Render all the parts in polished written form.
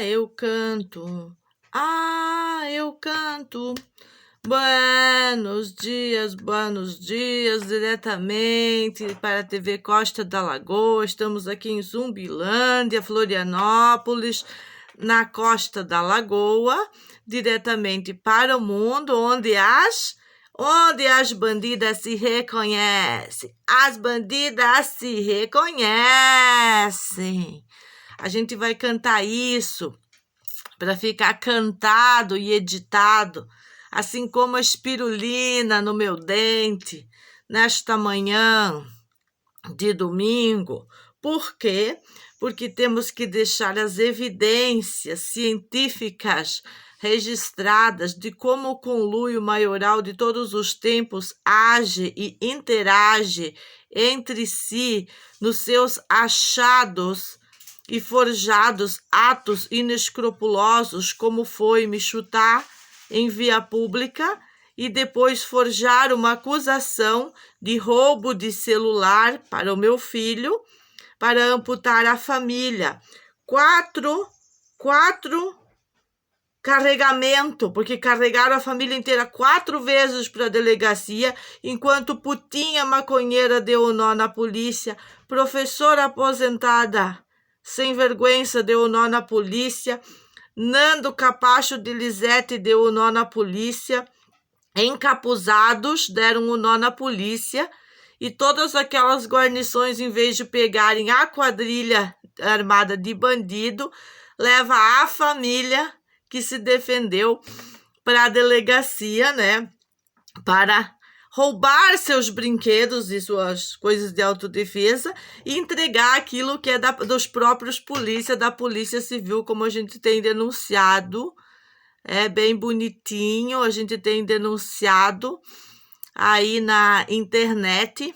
Eu canto. Eu canto. Buenos dias, diretamente para a TV Costa da Lagoa. Estamos aqui em Zumbilândia, Florianópolis, na Costa da Lagoa, diretamente para o mundo, onde as bandidas se reconhecem. As bandidas se reconhecem. A gente vai cantar isso para ficar cantado e editado, assim como a espirulina no meu dente, nesta manhã de domingo. Por quê? Porque temos que deixar as evidências científicas registradas de como o conluio maioral de todos os tempos age e interage entre si nos seus achados e forjados atos inescrupulosos, como foi me chutar em via pública e depois forjar uma acusação de roubo de celular para o meu filho, para amputar a família. Quatro carregamento, porque carregaram a família inteira 4 vezes para a delegacia, enquanto putinha maconheira deu o nó na polícia, professora aposentada sem vergonha deu o nó na polícia, Nando Capacho de Lisete deu o nó na polícia, encapuzados deram o nó na polícia, e todas aquelas guarnições, em vez de pegarem a quadrilha armada de bandido, leva a família que se defendeu para a delegacia, né, para roubar seus brinquedos e suas coisas de autodefesa e entregar aquilo que é dos próprios polícia, da Polícia Civil, como a gente tem denunciado. É bem bonitinho, a gente tem denunciado aí na internet.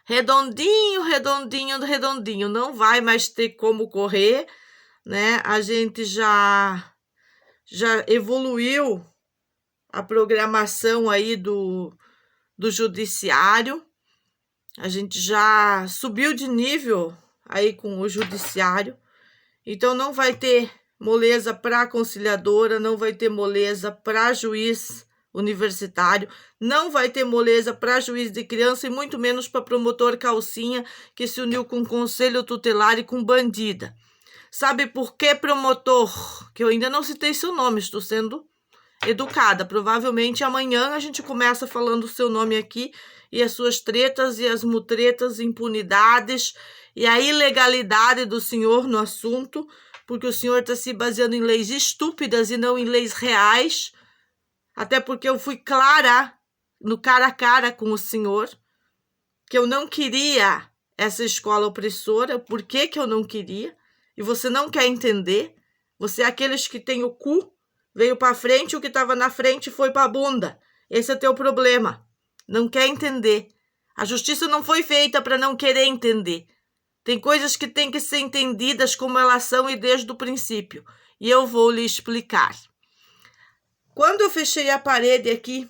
Redondinho, não vai mais ter como correr, né? A gente já evoluiu a programação aí do judiciário, a gente já subiu de nível aí com o judiciário, então não vai ter moleza para conciliadora, não vai ter moleza para juiz universitário, não vai ter moleza para juiz de criança e muito menos para promotor calcinha que se uniu com conselho tutelar e com bandida. Sabe por que promotor? Que eu ainda não citei seu nome, estou sendo educada. Provavelmente amanhã a gente começa falando o seu nome aqui e as suas tretas e as mutretas, impunidades e a ilegalidade do senhor no assunto, porque o senhor está se baseando em leis estúpidas e não em leis reais, até porque eu fui clara no cara a cara com o senhor, que eu não queria essa escola opressora. Por que eu não queria? E você não quer entender. Você é aqueles que tem o cu, veio para frente, o que estava na frente foi para a bunda. Esse é teu problema. Não quer entender. A justiça não foi feita para não querer entender. Tem coisas que têm que ser entendidas como elas são e desde o princípio. E eu vou lhe explicar. Quando eu fechei a parede aqui,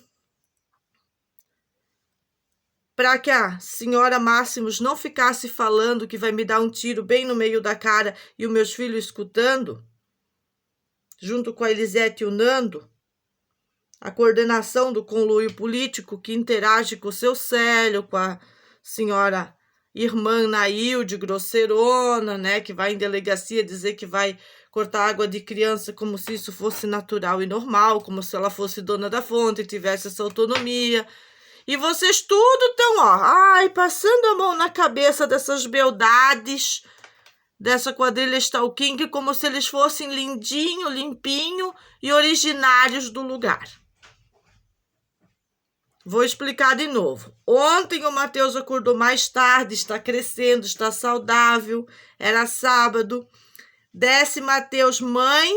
para que a senhora Máximos não ficasse falando que vai me dar um tiro bem no meio da cara e os meus filhos escutando, junto com a Elisete e o Nando, a coordenação do conluio político que interage com o seu Célio, com a senhora irmã Nailde, grosseirona, né, que vai em delegacia dizer que vai cortar água de criança como se isso fosse natural e normal, como se ela fosse dona da fonte e tivesse essa autonomia. E vocês tudo estão, passando a mão na cabeça dessas beldades, dessa quadrilha stalking, como se eles fossem lindinho, limpinho e originários do lugar. Vou explicar de novo. Ontem o Matheus acordou mais tarde, está crescendo, está saudável, era sábado. Desce Matheus, mãe,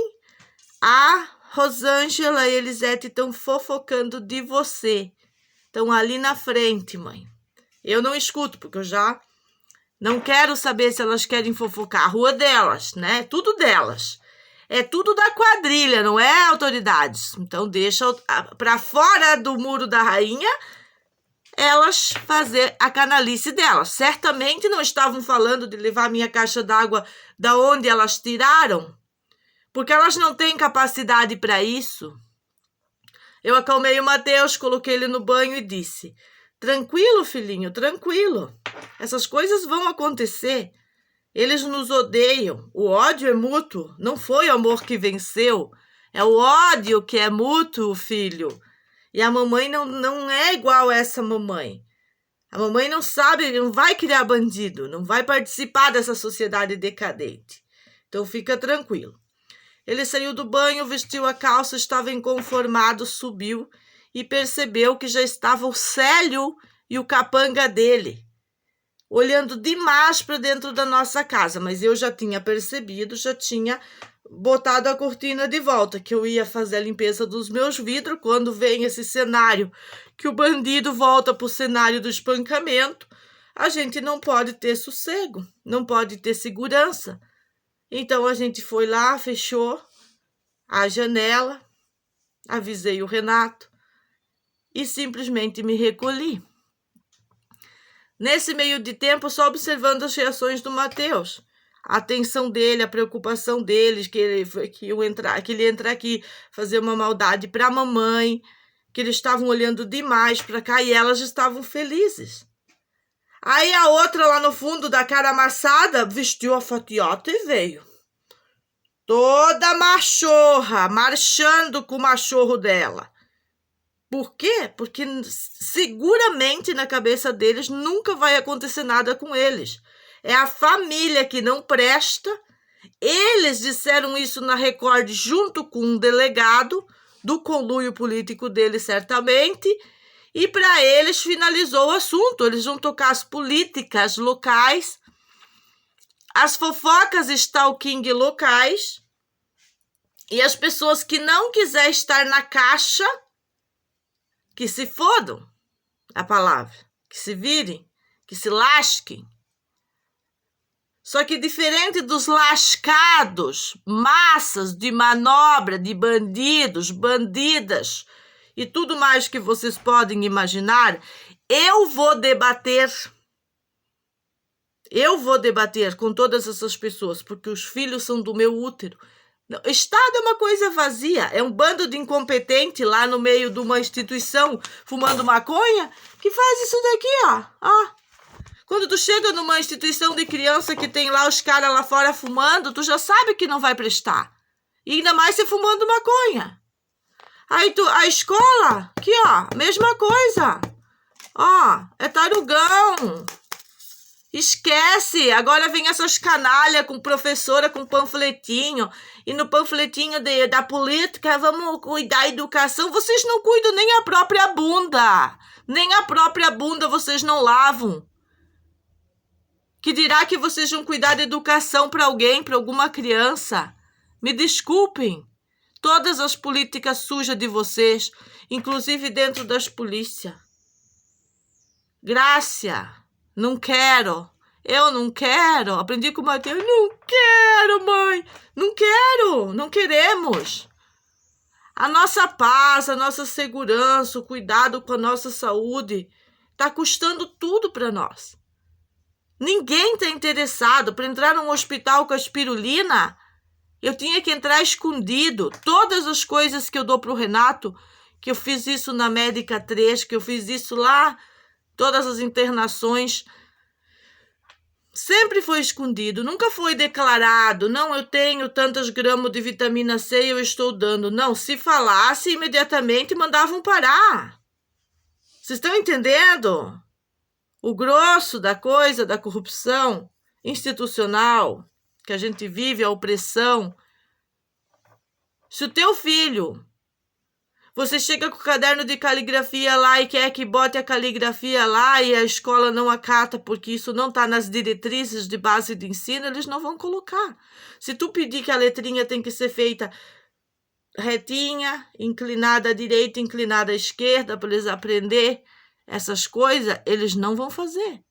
a Rosângela e a Elisete estão fofocando de você. Estão ali na frente, mãe. Eu não escuto, porque eu já não quero saber se elas querem fofocar. A rua delas, né? Tudo delas. É tudo da quadrilha, não é, autoridades? Então deixa para fora do muro da rainha, elas fazer a canalice delas. Certamente não estavam falando de levar minha caixa d'água da onde elas tiraram, porque elas não têm capacidade para isso. Eu acalmei o Mateus, coloquei ele no banho e disse: tranquilo, filhinho, tranquilo. Essas coisas vão acontecer. Eles nos odeiam. O ódio é mútuo. Não foi o amor que venceu. É o ódio que é mútuo, filho. E a mamãe não é igual a essa mamãe. A mamãe não sabe, não vai criar bandido, não vai participar dessa sociedade decadente. Então fica tranquilo. Ele saiu do banho, vestiu a calça, estava inconformado, subiu e percebeu que já estava o Célio e o capanga dele, olhando demais para dentro da nossa casa. Mas eu já tinha percebido, já tinha botado a cortina de volta, que eu ia fazer a limpeza dos meus vidros. Quando vem esse cenário, que o bandido volta para o cenário do espancamento, a gente não pode ter sossego, não pode ter segurança. Então a gente foi lá, fechou a janela, avisei o Renato e simplesmente me recolhi. Nesse meio de tempo, só observando as reações do Mateus, a atenção dele, a preocupação deles, que ele entra aqui fazer uma maldade para a mamãe, que eles estavam olhando demais para cá e elas estavam felizes. Aí a outra lá no fundo, da cara amassada, vestiu a fatiota e veio. Toda machorra, marchando com o machorro dela. Por quê? Porque seguramente na cabeça deles nunca vai acontecer nada com eles. É a família que não presta. Eles disseram isso na Record junto com um delegado do conluio político deles, certamente. E para eles finalizou o assunto. Eles vão tocar as políticas locais, as fofocas stalking locais, e as pessoas que não quiserem estar na caixa, que se fodam, a palavra, que se virem, que se lasquem. Só que diferente dos lascados, massas de manobra, de bandidos, bandidas e tudo mais que vocês podem imaginar, eu vou debater com todas essas pessoas, porque os filhos são do meu útero. O Estado é uma coisa vazia, é um bando de incompetente lá no meio de uma instituição fumando maconha que faz isso daqui, ó. Quando tu chega numa instituição de criança que tem lá os caras lá fora fumando, tu já sabe que não vai prestar. E ainda mais se fumando maconha. Aí a escola, aqui ó, mesma coisa. Ó, é tarugão. Esquece, agora vem essas canalhas com professora, com panfletinho, e no panfletinho da política, vamos cuidar da educação. Vocês não cuidam nem a própria bunda, nem a própria bunda vocês não lavam. Que dirá que vocês vão cuidar da educação para alguém, para alguma criança? Me desculpem, todas as políticas sujas de vocês, inclusive dentro das polícias. Grácia, não quero. Eu não quero. Aprendi com o Mateus. Não quero, mãe. Não quero. Não queremos. A nossa paz, a nossa segurança, o cuidado com a nossa saúde está custando tudo para nós. Ninguém está interessado. Para entrar num hospital com a espirulina, eu tinha que entrar escondido. Todas as coisas que eu dou para o Renato, que eu fiz isso na Médica 3, que eu fiz isso lá, todas as internações, sempre foi escondido, nunca foi declarado. Não, eu tenho tantos gramas de vitamina C e eu estou dando. Não, se falasse, imediatamente mandavam parar. Vocês estão entendendo? O grosso da coisa, da corrupção institucional que a gente vive, a opressão. Se o teu filho, você chega com o caderno de caligrafia lá e quer que bote a caligrafia lá e a escola não acata porque isso não está nas diretrizes de base de ensino, eles não vão colocar. Se tu pedir que a letrinha tem que ser feita retinha, inclinada à direita, inclinada à esquerda, para eles aprender essas coisas, eles não vão fazer.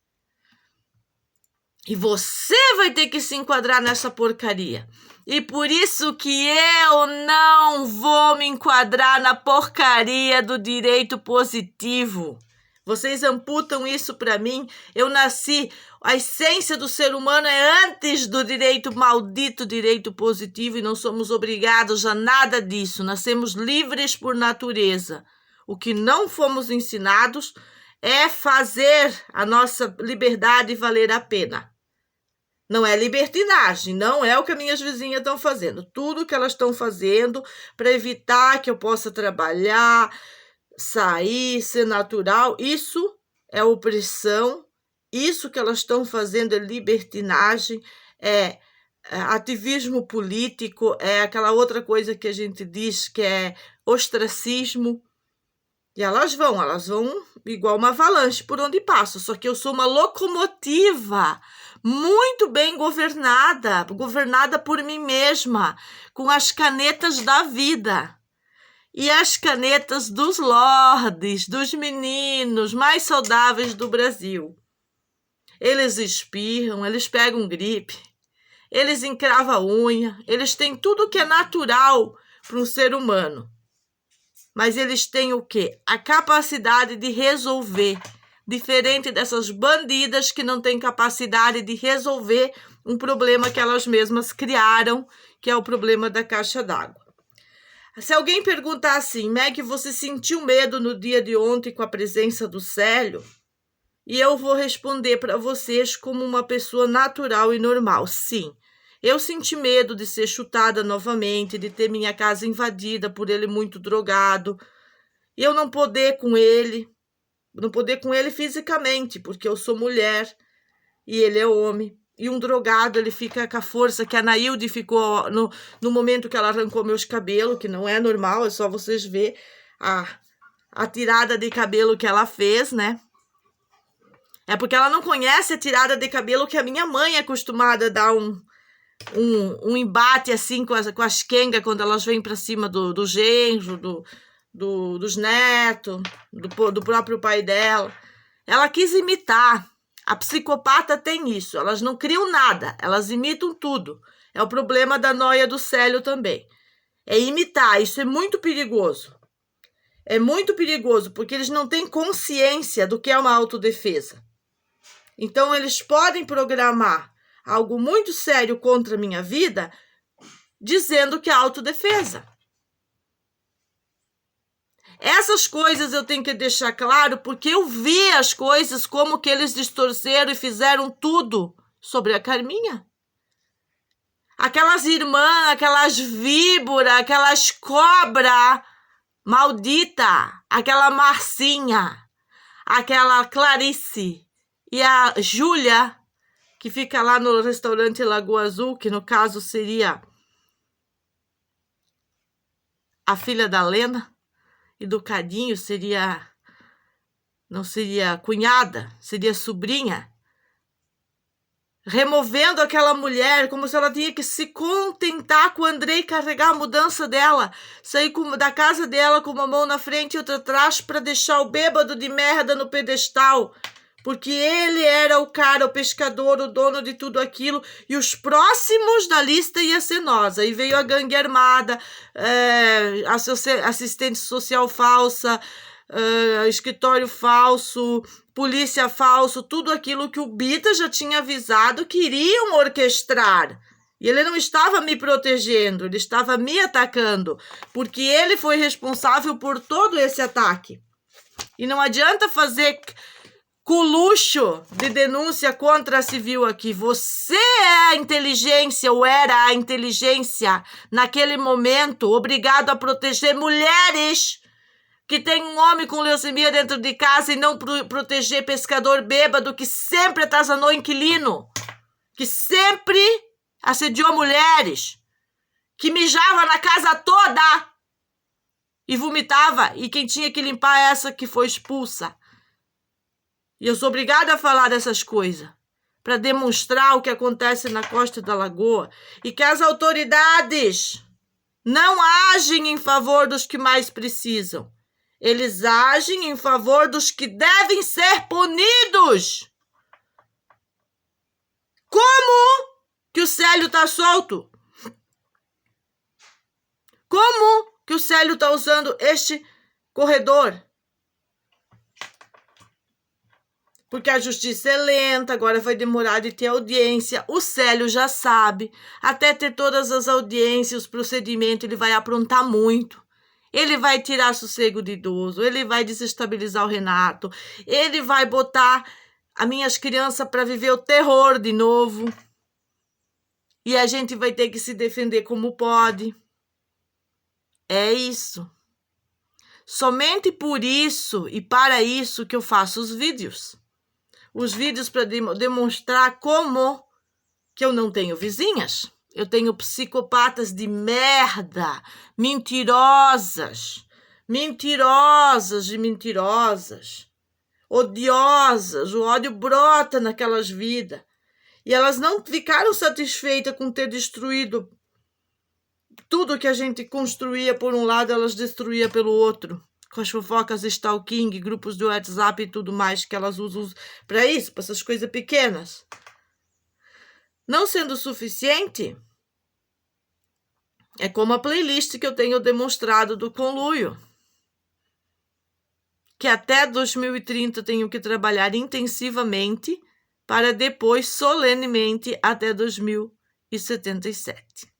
E você vai ter que se enquadrar nessa porcaria. E por isso que eu não vou me enquadrar na porcaria do direito positivo. Vocês amputam isso para mim. Eu nasci, a essência do ser humano é antes do direito maldito, direito positivo, e não somos obrigados a nada disso. Nascemos livres por natureza. O que não fomos ensinados é fazer a nossa liberdade valer a pena. Não é libertinagem, não é o que as minhas vizinhas estão fazendo. Tudo que elas estão fazendo para evitar que eu possa trabalhar, sair, ser natural, isso é opressão, isso que elas estão fazendo é libertinagem, é ativismo político, é aquela outra coisa que a gente diz que é ostracismo. E elas vão igual uma avalanche por onde passo, só que eu sou uma locomotiva muito bem governada por mim mesma, com as canetas da vida. E as canetas dos lordes, dos meninos mais saudáveis do Brasil. Eles espirram, eles pegam gripe, eles encravam a unha, eles têm tudo que é natural para um ser humano. Mas eles têm o quê? A capacidade de resolver, diferente dessas bandidas que não têm capacidade de resolver um problema que elas mesmas criaram, que é o problema da caixa d'água. Se alguém perguntar assim, Meg, você sentiu medo no dia de ontem com a presença do Célio? E eu vou responder para vocês como uma pessoa natural e normal. Sim, eu senti medo de ser chutada novamente, de ter minha casa invadida por ele muito drogado. E eu não poder com ele fisicamente, porque eu sou mulher e ele é homem. E um drogado, ele fica com a força que a Nailde ficou no momento que ela arrancou meus cabelos, que não é normal, é só vocês ver a tirada de cabelo que ela fez, né? É porque ela não conhece a tirada de cabelo que a minha mãe é acostumada a dar um embate assim com as quengas quando elas vêm para cima do genro, dos netos, do próprio pai dela. Ela quis imitar. A psicopata tem isso, elas não criam nada, elas imitam tudo. É o problema da noia do Célio também. É imitar, isso é muito perigoso. É muito perigoso, porque eles não têm consciência do que é uma autodefesa. Então, eles podem programar algo muito sério contra a minha vida, dizendo que é autodefesa. Essas coisas eu tenho que deixar claro, porque eu vi as coisas, como que eles distorceram e fizeram tudo sobre a Carminha. Aquelas irmãs, aquelas víboras, aquelas cobras maldita, aquela Marcinha, aquela Clarice e a Júlia, que fica lá no restaurante Lagoa Azul, que no caso seria a filha da Lena. E do Cadinho não seria cunhada, seria sobrinha, removendo aquela mulher como se ela tinha que se contentar com o Andrei carregar a mudança dela, sair da casa dela com uma mão na frente e outra atrás para deixar o bêbado de merda no pedestal, porque ele era o cara, o pescador, o dono de tudo aquilo, e os próximos da lista ia ser nós. Aí veio a gangue armada, assistente social falsa, escritório falso, polícia falso, tudo aquilo que o Bita já tinha avisado que iriam orquestrar. E ele não estava me protegendo, ele estava me atacando, porque ele foi responsável por todo esse ataque. E não adianta fazer colucho de denúncia contra a civil aqui. Você é a inteligência, ou era a inteligência naquele momento, obrigado a proteger mulheres que tem um homem com leucemia dentro de casa e não proteger pescador bêbado que sempre atazanou inquilino, que sempre assediou mulheres, que mijava na casa toda e vomitava, e quem tinha que limpar é essa que foi expulsa. E eu sou obrigada a falar dessas coisas para demonstrar o que acontece na costa da Lagoa e que as autoridades não agem em favor dos que mais precisam. Eles agem em favor dos que devem ser punidos. Como que o Célio está solto? Como que o Célio está usando este corredor? porque a justiça é lenta, agora vai demorar de ter audiência. O Célio já sabe, até ter todas as audiências, os procedimentos, ele vai aprontar muito. Ele vai tirar sossego de idoso, ele vai desestabilizar o Renato, ele vai botar as minhas crianças para viver o terror de novo. E a gente vai ter que se defender como pode. É isso. Somente por isso e para isso que eu faço os vídeos. Os vídeos para demonstrar como que eu não tenho vizinhas. Eu tenho psicopatas de merda, mentirosas, odiosas. O ódio brota naquelas vidas. E elas não ficaram satisfeitas com ter destruído tudo que a gente construía por um lado, elas destruíam pelo outro. Com as fofocas, stalking, grupos do WhatsApp e tudo mais que elas usam para isso, para essas coisas pequenas. Não sendo suficiente, é como a playlist que eu tenho demonstrado do conluio. Que até 2030 tenho que trabalhar intensivamente para depois, solenemente, até 2077.